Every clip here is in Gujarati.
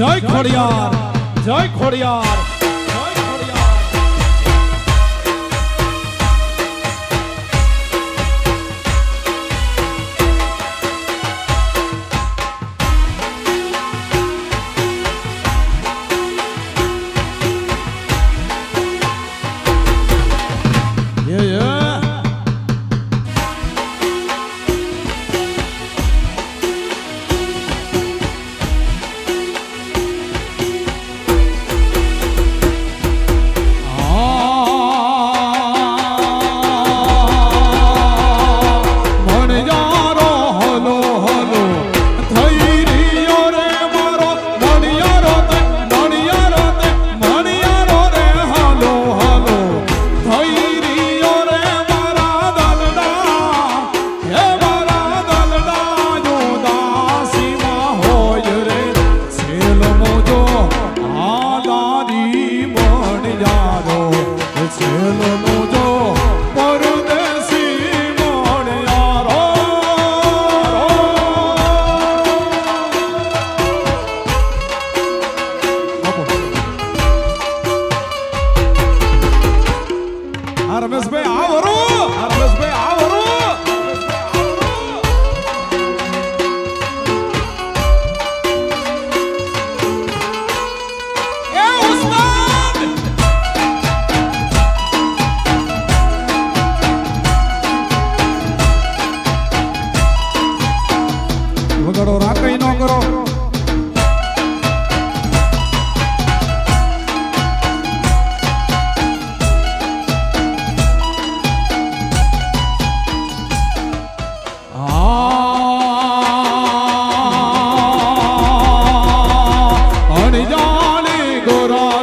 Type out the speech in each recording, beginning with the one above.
જય ખોડિયાર, જય ખોડિયાર.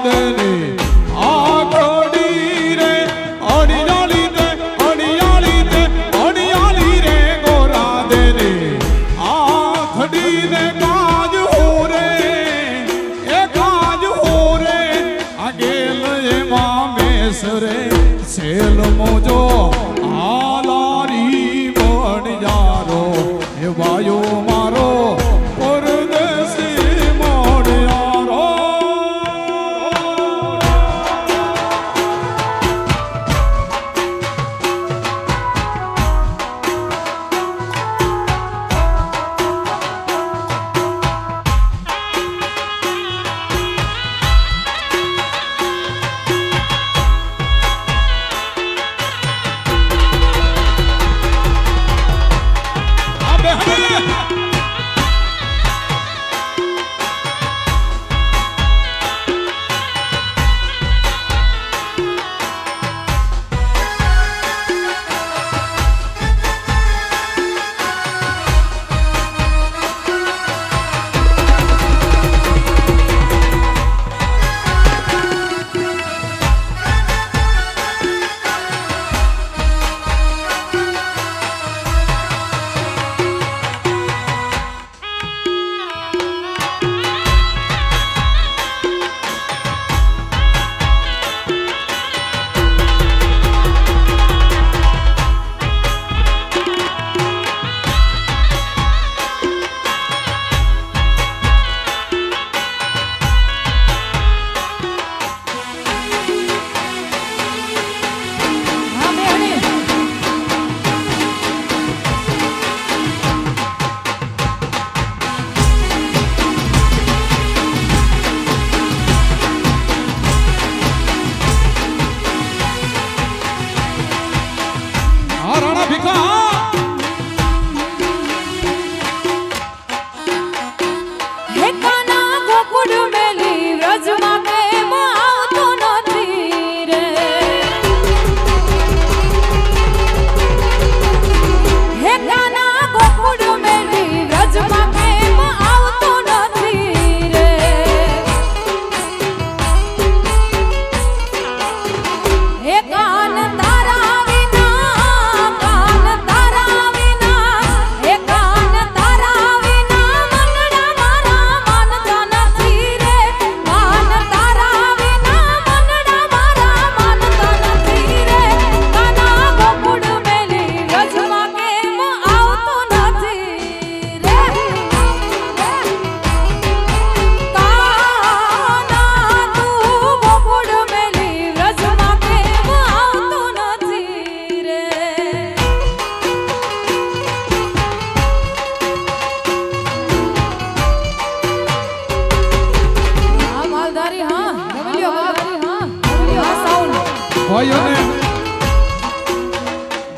દેની આ ઘડી રે અડિયાળી દે અડિયાળી દે અડિયાળી રે ગોરા દેની આ ઘડી ને કાજ હો રે એ કાજ હો રે આગેલ એમાં મેસરે સેલ મોજો આલારી બણ જારો એ વાયો મારો પરદેશી મોડિયારો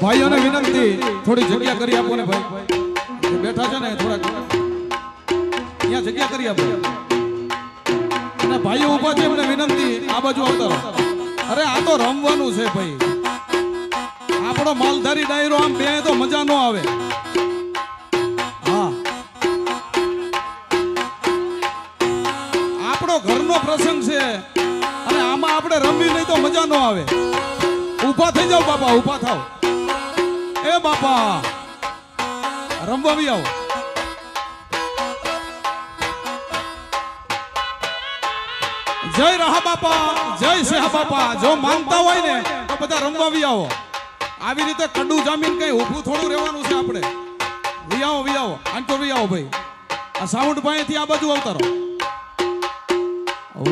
ભાઈઓને વિનંતી થોડી જગ્યા કરી આપો ને ભાઈ બેઠા છે ને થોડા અહીંયા જગ્યા કરી આપો અને ભાઈઓ ઊભા છે એમને વિનંતી આ બાજુ આવતા રહો અરે આ તો રમવાનું છે ભાઈ આપણો માલધારી ડાયરો આમ બે તો મજા ન આવે હા આપણો ઘરનો પ્રસંગ છે અને આમાં આપણે રમવી નહીં તો મજા ન આવે ઊભા થઈ જાવ બાપા ઊભા થાવ એ બાપા રમવા બી આવો જય રહા બાપા જય સિંહ બાપા જો માનતા હોય ને તો બધા રમવા બી આવો આવી રીતે કડું જામીન કઈ ઊભું થોડું રહેવાનું છે આપણે વિયાવો આંટો વિયાવો ભાઈ આ સાઉન્ડ પાસેથી આ બાજુ આવતા રહો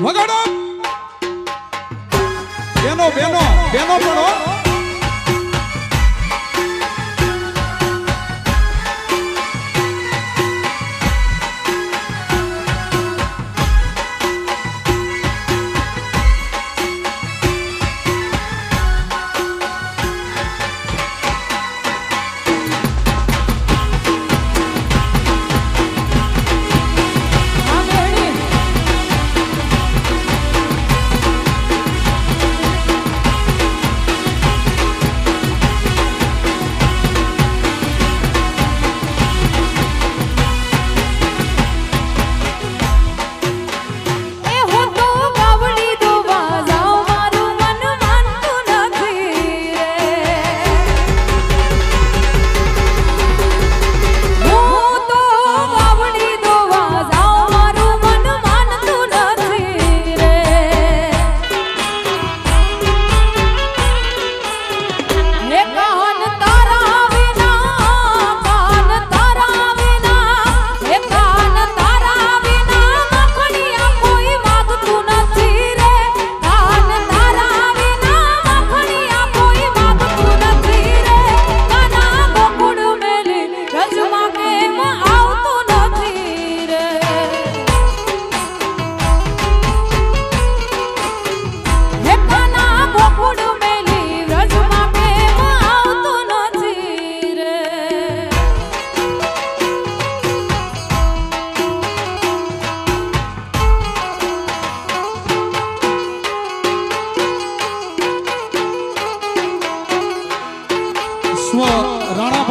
વગાડો બેનો બેનો બેનો પડો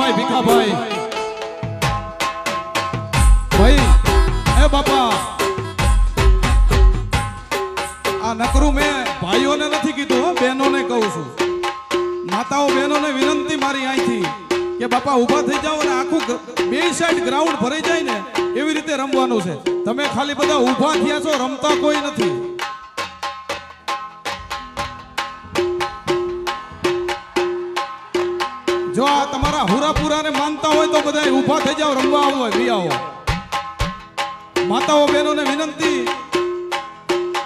ભાઈ ભીખાભાઈ ભાઈ એ બાપા આ નકરું મેં ભાઈઓને નથી કીધું હો, બહેનોને કહું છું. માતાઓ બહેનોને વિનંતી મારી અહીંથી કે બાપા ઊભા થઈ જાઓ અને આખું બે સાઈડ ગ્રાઉન્ડ ભરાઈ જાય ને એવી રીતે રમવાનું છે. તમે ખાલી બધા ઊભા થયા છો, રમતા કોઈ નથી. જો આ તમારા હુરાપુરાને માનતા હોય તો બધા ઊભા થઈ જાઓ, રમવા આવો હોય બી આવો. માતાઓ બહેનોને વિનંતી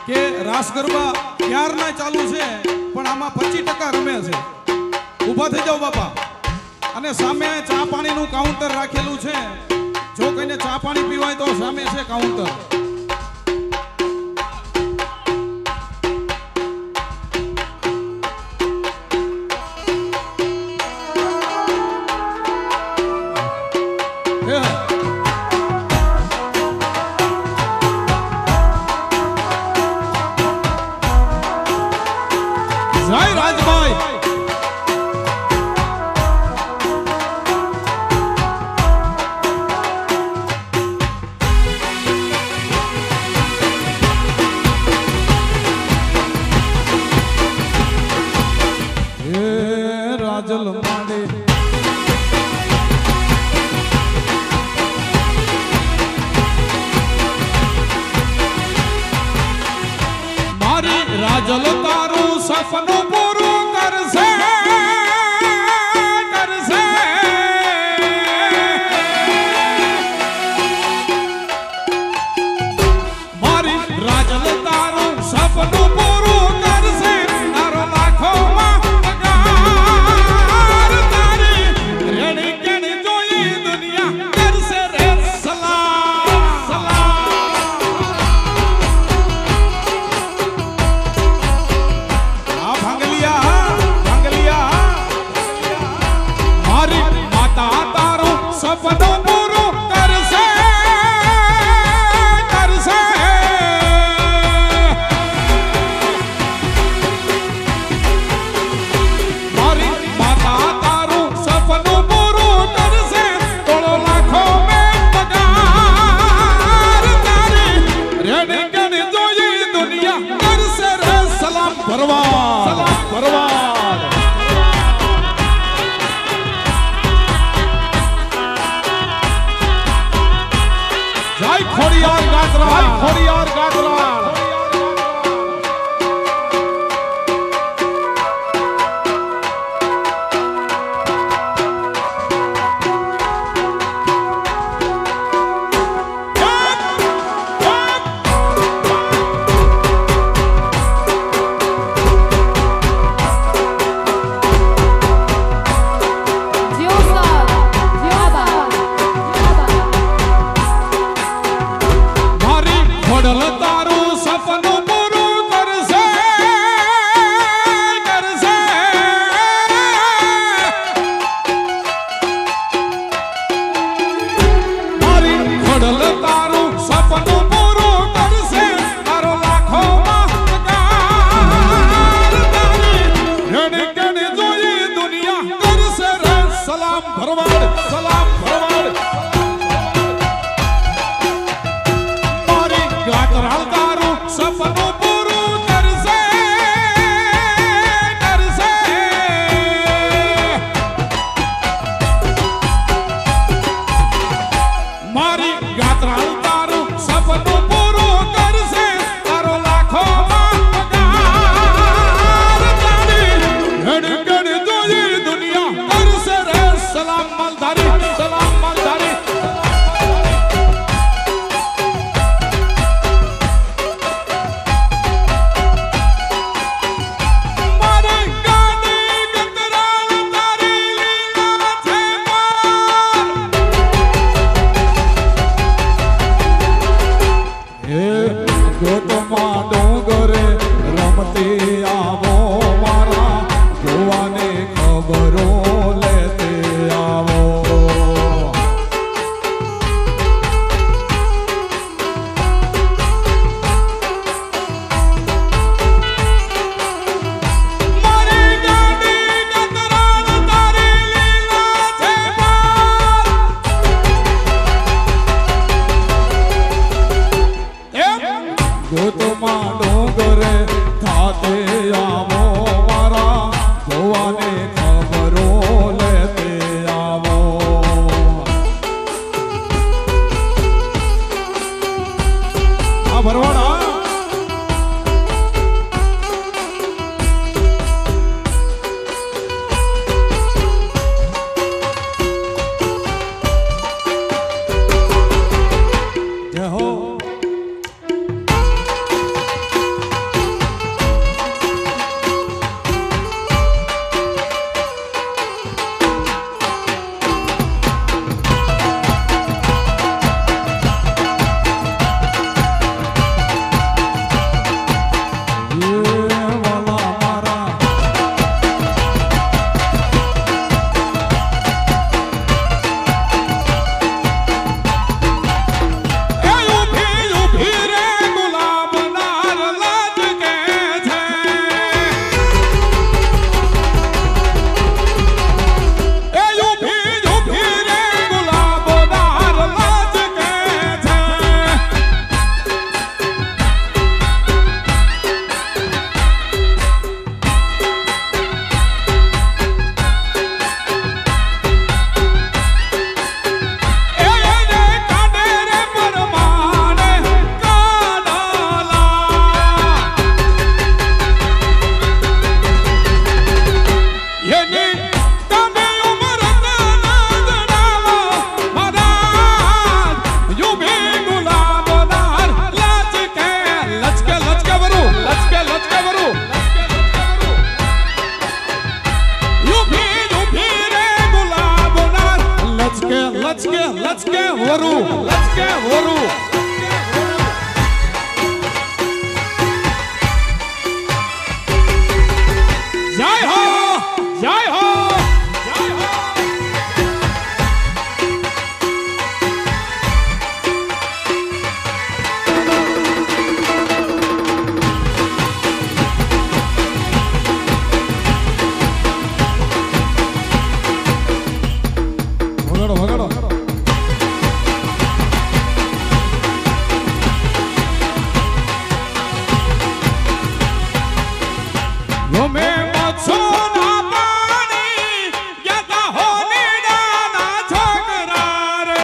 કે રાસ ગરબા ક્યારના ચાલુ છે પણ આમાં 25% રમે છે. ઊભા થઈ જાઓ બાપા. અને સામે ચા પાણીનું કાઉન્ટર રાખેલું છે. જો કોઈને ચા પાણી પીવાય તો સામે છે કાઉન્ટર. જય રાજભાઈ રાજલ માંડે મારી રાજલ તારું સપનું પૂરું કરશે કરશે. મારી રાજલ તારું સપનું પૂરું કરશે. તારો લાખોમાં પગાર તારી રેણી કેણી જોઈ દુનિયા કરશે રે સલામ સલામ. આ ભાંગલિયા મારી માતા તારું સપનું પૂરું કરશે કરશે. મારી માતા તારું સપનું પૂરું કરશે. તોડો લાખો મેં પગાર તારી રેણી કેણી જોઈ દુનિયા કરશે રે સલામ ભરવા સલામ ભરવા. જય ખોડિયાર ગાત્રા જય ખોડિયાર ગાત્રા. મારી ખોડલ તારું સપનું પૂરું કરશે કરશે. મારી ખોડલ તારું સપનું પૂરું કરશે. તારો લાખોમાં પગાર તારી રેણી કેણી જોઈ દુનિયા કરશે રે સલામ ભરવાડ સલામ ભરવાડ. મારી ગાત્રાળ તારું સપનું પૂરું કરશે કરશે. મારી ગાત્રાળ તારું સપનું પૂરું કરશે. તારો લાખોમાં પગાર તારી રેણી કેણી જોઈ દુનિયા કરશે રે સલામ માલધારી સલામ માલધારી. મારી ગાડી ગતરાળ તારી લીલા છે માર. હે ગોતમાં ડોંગરે રમતી આવો મારા જોવાને ખબરો લેતે આવો. મારી ગાડી ગતરાળ તારી લીલા છે માર. વરુ